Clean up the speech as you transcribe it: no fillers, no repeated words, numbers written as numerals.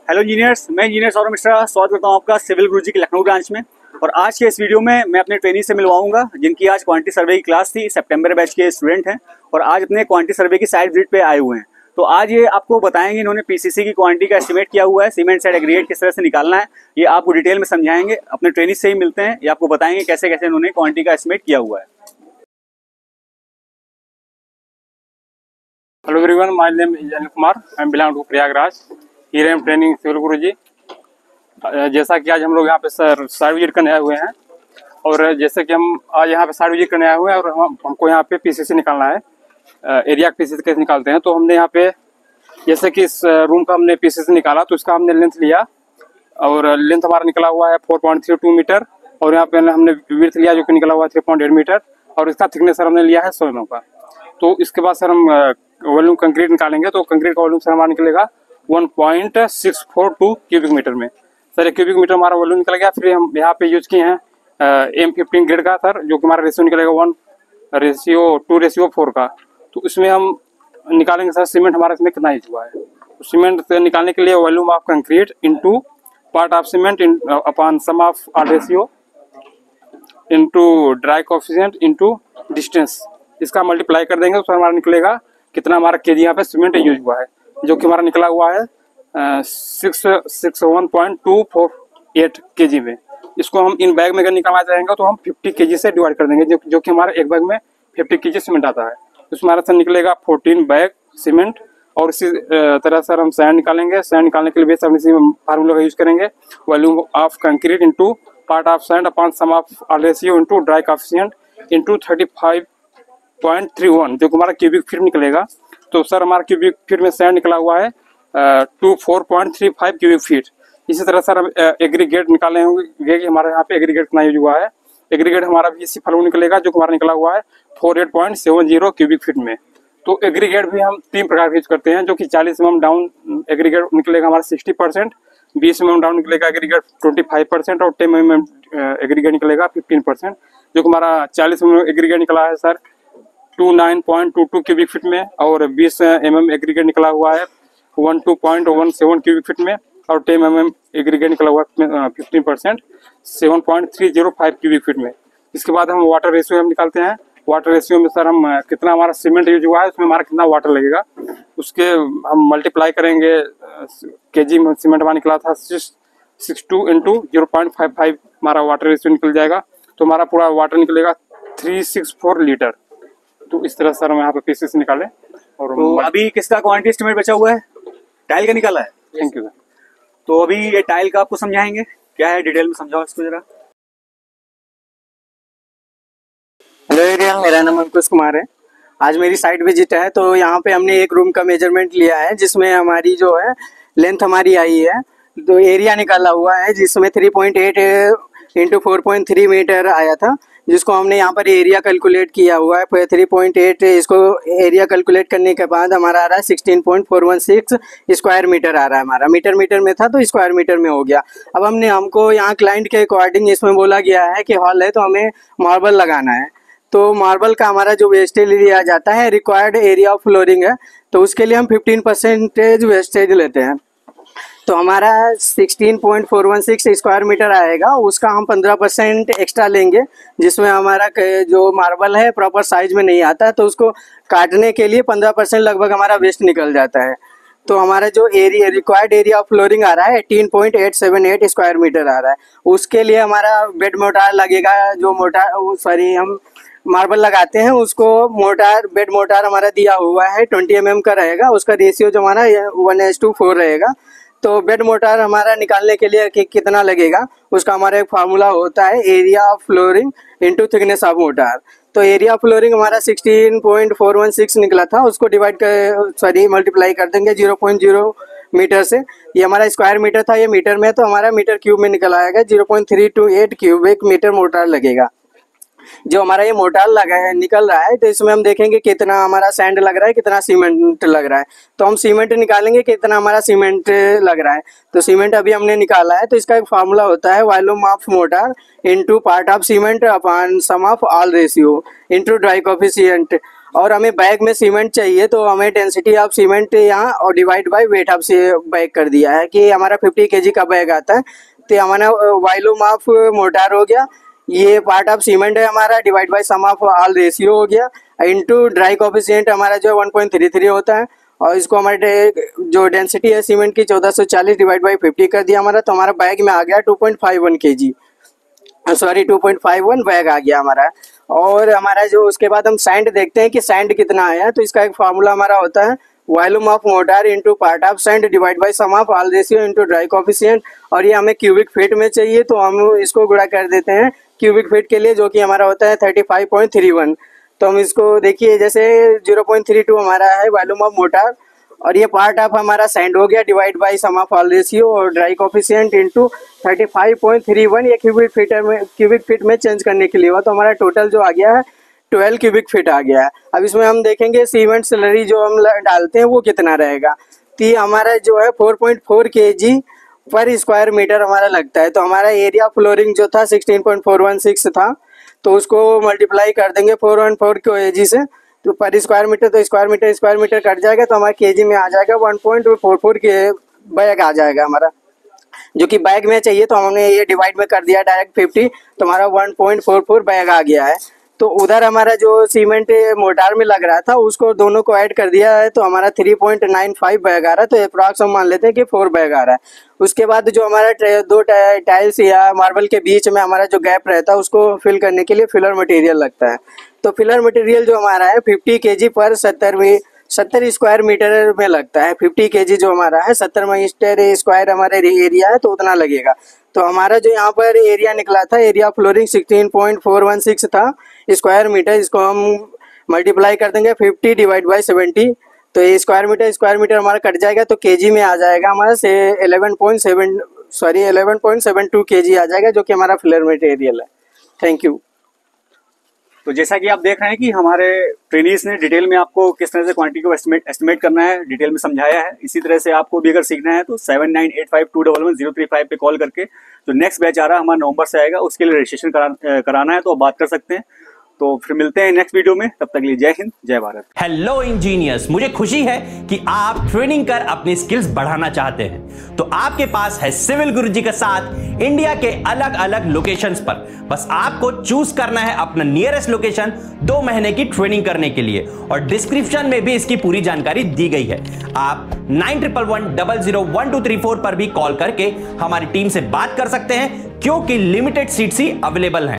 Hello engineers, मैं engineer Saurabh Mishra स्वागत करता हूं आपका सिविल गुरुजी की लखनऊ ब्रांच में। और आज के इस वीडियो में मैं अपने ट्रेनी से मिलवाऊंगा जिनकी आज क्वांटिटी सर्वे की क्लास थी। सितंबर बैच के स्टूडेंट हैं और आज अपने क्वांटिटी सर्वे की साइट विजिट पे आए हुए हैं। तो आज ये आपको बताएंगे इन्होंने पीसीसी की क्वांटिटी का एस्टिमेट किया हुआ है, सीमेंट साइड एग्रीगेट किस तरह से निकालना है ये आपको डिटेल में समझाएंगे। अपने ट्रेनी से ही मिलते हैं, ये आपको बताएंगे कैसे कैसे इन्होंने क्वांटिटी का एस्टिमेट किया हुआ है। Hello everyone, my name is Anil Kumar. I am belong to Prayagraj. Here I am training civil Guruji. जैसा कि आज हम लोग यहाँ पे साइट विजिट करने आए हुए हैं और जैसे कि हम आज यहाँ पे साइट विजिट करने आए हुए हैं और हमको यहाँ पे पीसीसी निकालना है। एरिया का पीसीसी कैसे निकालते हैं, तो हमने यहाँ पे जैसे कि इस रूम का हमने पीसीसी निकाला तो इसका हमने लेंथ लिया और लेंथ हमारा निकला हुआ है 4.32 मीटर और यहाँ पे हमने विड्थ लिया जो कि निकला हुआ है 3.8 मीटर और इसका थिकनेस सर हमने लिया है 100 mm का। तो इसके बाद सर हम वॉल्यूम कंक्रीट निकालेंगे तो कंक्रीट का वॉल्यूम सर हमारा निकलेगा 1.642 क्यूबिक मीटर में। सर 1 क्यूबिक मीटर हमारा वॉल्यूम निकल गया। फिर हम यहाँ पे यूज किए हैं M15 ग्रेड का सर, जो कि हमारा रेशियो निकलेगा 1:2:4 का। तो इसमें हम निकालेंगे सर सीमेंट हमारा इसमें कितना यूज हुआ है। तो सीमेंट से निकालने के लिए volume of concrete into part of cement upon sum of all ratio into dry coefficient into distance, इसका मल्टीप्लाई कर देंगे तो सर हमारा निकलेगा कितना हमारा केजी यहाँ पे सीमेंट यूज हुआ है, जो कि हमारा निकला हुआ है 61.248 केजी में। इसको हम इन बैग में अगर निकालना चाहेंगे तो हम 50 केजी से डिवाइड कर देंगे, जो कि हमारे एक बैग में 50 केजी सीमेंट आता है। उसमें हमारा सर निकलेगा 14 बैग सीमेंट। और इसी तरह सर हम सैंड निकालेंगे। सैंड निकालने के लिए भी सर इसी फार्मूला का यूज करेंगे, volume of concrete into part of sand upon sum of all ratio into dry coefficient into 35.31, जो कि हमारा क्यूबिक फीट निकलेगा। तो सर हमारा क्यूबिक फीट में सैंड निकला हुआ है 24.35 क्यूबिक फीट। इसी तरह सर हम एग्रीगेट निकाले होंगे कि हमारे यहाँ पे एग्रीगेट कितना यूज हुआ है। एग्रीगेट हमारा भी इसी फॉर्मूला निकलेगा, जो कि हमारा निकला हुआ है 48.70 क्यूबिक फीट में। तो एग्रीगेट भी हम 3 प्रकार के यूज करते हैं, जो कि 40 mm डाउन एग्रीगेट निकलेगा हमारा 60%, 20 mm डाउन निकलेगा एग्रीगेट 25% और 10 mm एग्रीगेट निकलेगा 15%। जो कि हमारा 40 mm एग्रीगेट निकला है सर 29.22 क्यूबिक फीट में और 20 mm एग्रीगेट निकला हुआ है 12.17 क्यूबिक फीट में और 10 mm एग्रीगेट निकला हुआ है 15% 7.305 क्यूबिक फीट में। इसके बाद हम वाटर रेशियो हम निकालते हैं। वाटर रेशियो में सर हम कितना हमारा सीमेंट यूज हुआ है उसमें हमारा कितना वाटर लगेगा, उसके हम मल्टीप्लाई करेंगे। केजी में सीमेंट हमारा निकला था 62 इंटू 0.55 हमारा वाटर रेशियो निकल जाएगा। तो हमारा पूरा वाटर निकलेगा 364 लीटर। तो इस तरह सर हम यहाँ पे पीसेस निकाले। और तो अभी किसका क्वांटिटी एस्टिमेट बचा हुआ है? टाइल का निकाला है। Thank you. तो अभी ये टाइल का आपको समझाएंगे, क्या है डिटेल में समझाओ इसको जरा। हेलो एरिया, मेरा नाम अंकुश कुमार है। आज मेरी साइट विजिट है तो यहाँ पे हमने एक रूम का मेजरमेंट लिया है जिसमें हमारी जो है लेंथ हमारी आई है। तो एरिया निकाला हुआ है जिसमें 3.8 इंटू 4.3 मीटर आया था, जिसको हमने यहाँ पर एरिया कैलकुलेट किया हुआ है 3.8। इसको एरिया कैलकुलेट करने के बाद हमारा आ रहा है 16.416 स्क्वायर मीटर आ रहा है। हमारा मीटर में था तो स्क्वायर मीटर में हो गया। अब हमको यहाँ क्लाइंट के अकॉर्डिंग इसमें बोला गया है कि हॉल है तो हमें मार्बल लगाना है। तो मार्बल का हमारा जो वेस्टेज लिया जाता है रिक्वायर्ड एरिया ऑफ फ्लोरिंग है, तो उसके लिए हम 15% वेस्टेज लेते हैं। तो हमारा 16.416 स्क्वायर मीटर आएगा, उसका हम 15% एक्स्ट्रा लेंगे, जिसमें हमारा जो मार्बल है प्रॉपर साइज में नहीं आता तो उसको काटने के लिए 15% लगभग हमारा वेस्ट निकल जाता है। तो हमारा जो area required area of flooring आ रहा है 18.878 स्क्वायर मीटर आ रहा है। उसके लिए हमारा बेड मोटार लगेगा, जो हम मार्बल लगाते हैं उसको बेड मोटार हमारा दिया हुआ है 20 mm का रहेगा। उसका रेशियो जो हमारा 1:4 रहेगा। तो बेड मोटार हमारा निकालने के लिए कितना लगेगा, उसका हमारा एक फार्मूला होता है area of flooring into thickness of motor. तो एरिया ऑफ फ्लोरिंग हमारा 16.416 निकला था, उसको मल्टीप्लाई कर देंगे 0.0 मीटर से। ये हमारा स्क्वायर मीटर था, ये मीटर में, तो हमारा मीटर क्यूब में निकल आएगा 0.328 क्यूबिक मीटर मोटार लगेगा। जो हमारा ये मोटार निकल रहा है तो इसमें हम देखेंगे कितना हमारा सैंड लग रहा है, कितना सीमेंट लग रहा है। तो हम सीमेंट निकालेंगे कितना हमारा सीमेंट लग रहा है। तो सीमेंट अभी हमने निकाला है, तो इसका एक फार्मूला होता है volume of mortar into part of cement upon sum of all ratio into dry coefficient और हमें बैग में सीमेंट चाहिए, तो हमें डेंसिटी ऑफ सीमेंट यहाँ और डिवाइड बाय वेट ऑफ से बैग कर दिया है कि हमारा 50 kg का बैग आता है। तो हमारा वॉल्यूम ऑफ मोटार हो गया, ये पार्ट ऑफ सीमेंट है हमारा, divide by sum of all ratio हो गया, इनटू ड्राई कोफिशिएंट हमारा जो 1.33 होता है, और इसको हमारे जो डेंसिटी है सीमेंट की 1440 डिवाइड बाई 50 कर दिया हमारा, तो हमारा बैग में आ गया 2.51 kg, सॉरी 2.51 बैग आ गया हमारा। और हमारा जो उसके बाद हम सैंड देखते हैं कि सैंड कितना आया, तो इसका एक फार्मूला हमारा होता है volume of mortar into part of sand divide by sum of all ratio into dry coefficient, और ये हमें क्यूबिक फीट में चाहिए, तो हम इसको गुणा कर देते हैं क्यूबिक फीट के लिए, जो कि हमारा होता है 35.31। तो हम इसको देखिए, जैसे 0.32 हमारा है वॉल्यूम ऑफ मोटार, और ये पार्ट ऑफ हमारा सैंड हो गया divide by sum of all ratio और ड्राई कोफिशिएंट इनटू 35.31, ये क्यूबिक फीट में चेंज करने के लिए हुआ, तो हमारा टोटल जो आ गया है 12 क्यूबिक फीट आ गया है। अब इसमें हम देखेंगे सीमेंट स्लरी जो हम डालते हैं वो कितना रहेगा, तो हमारा जो है 4.4 kg पर स्क्वायर मीटर हमारा लगता है। तो हमारा एरिया फ्लोरिंग जो था 16.416 था, तो उसको मल्टीप्लाई कर देंगे 414 kg से, तो पर स्क्वायर मीटर, तो स्क्वायर मीटर कट जाएगा, तो हमारा केजी में आ जाएगा 1.44 के बैग आ जाएगा हमारा, जो कि बैग में चाहिए, तो हमने ये डिवाइड में कर दिया डायरेक्ट 50, तो हमारा 1.44 बैग आ गया है। तो उधर हमारा जो सीमेंट मोटार में लग रहा था उसको दोनों को ऐड कर दिया है, तो हमारा 3.95 बैग आ रहा है, तो अप्रॉक्स हम मान लेते हैं कि 4 बैग आ रहा है। उसके बाद जो हमारा दो टाइल्स या मार्बल के बीच में हमारा जो गैप रहता है उसको फिल करने के लिए फिलर मटेरियल लगता है। तो फिलर मटेरियल जो हमारा है 50 kg पर 70 स्क्वायर मीटर में लगता है। 50 kg जो हमारा है 70 मीटर स्क्वायर हमारे एरिया है, तो उतना लगेगा। तो हमारा जो यहाँ पर एरिया निकला था, एरिया फ्लोरिंग 16.416 था स्क्वायर मीटर, इसको हम मल्टीप्लाई कर देंगे 50 डिवाइड बाई 70, तो ये स्क्वायर मीटर हमारा कट जाएगा, तो केजी में आ जाएगा हमारा से 11.72 kg आ जाएगा, जो कि हमारा फिलर मटेरियल है। Thank you. तो जैसा कि आप देख रहे हैं कि हमारे ट्रेनीज ने डिटेल में आपको किस तरह से क्वांटिटी को एस्टिमेट करना है डिटेल में समझाया है। इसी तरह से आपको भी अगर सीखना है तो 7985211035 पे कॉल करके जो नेक्स्ट बैच आ रहा है हमारा नवंबर से आएगा, उसके लिए रजिस्ट्रेशन कराना है, तो आप बात कर सकते हैं। तो फिर मिलते हैं नेक्स्ट वीडियो में, तब तक के लिए जय हिंद जय भारत। हेलो इंजीनियर्स, मुझे खुशी है कि आप ट्रेनिंग कर अपनी स्किल्स बढ़ाना चाहते हैं, तो आपके पास है सिविल गुरुजी का साथ इंडिया के अलग अलग लोकेशंस पर। बस आपको चूज करना है अपना नियरेस्ट लोकेशन 2 महीने की ट्रेनिंग करने के लिए, और डिस्क्रिप्शन में भी इसकी पूरी जानकारी दी गई है। आप 9111001234 पर भी कॉल करके हमारी टीम से बात कर सकते हैं, क्योंकि लिमिटेड सीट्स ही अवेलेबल हैं।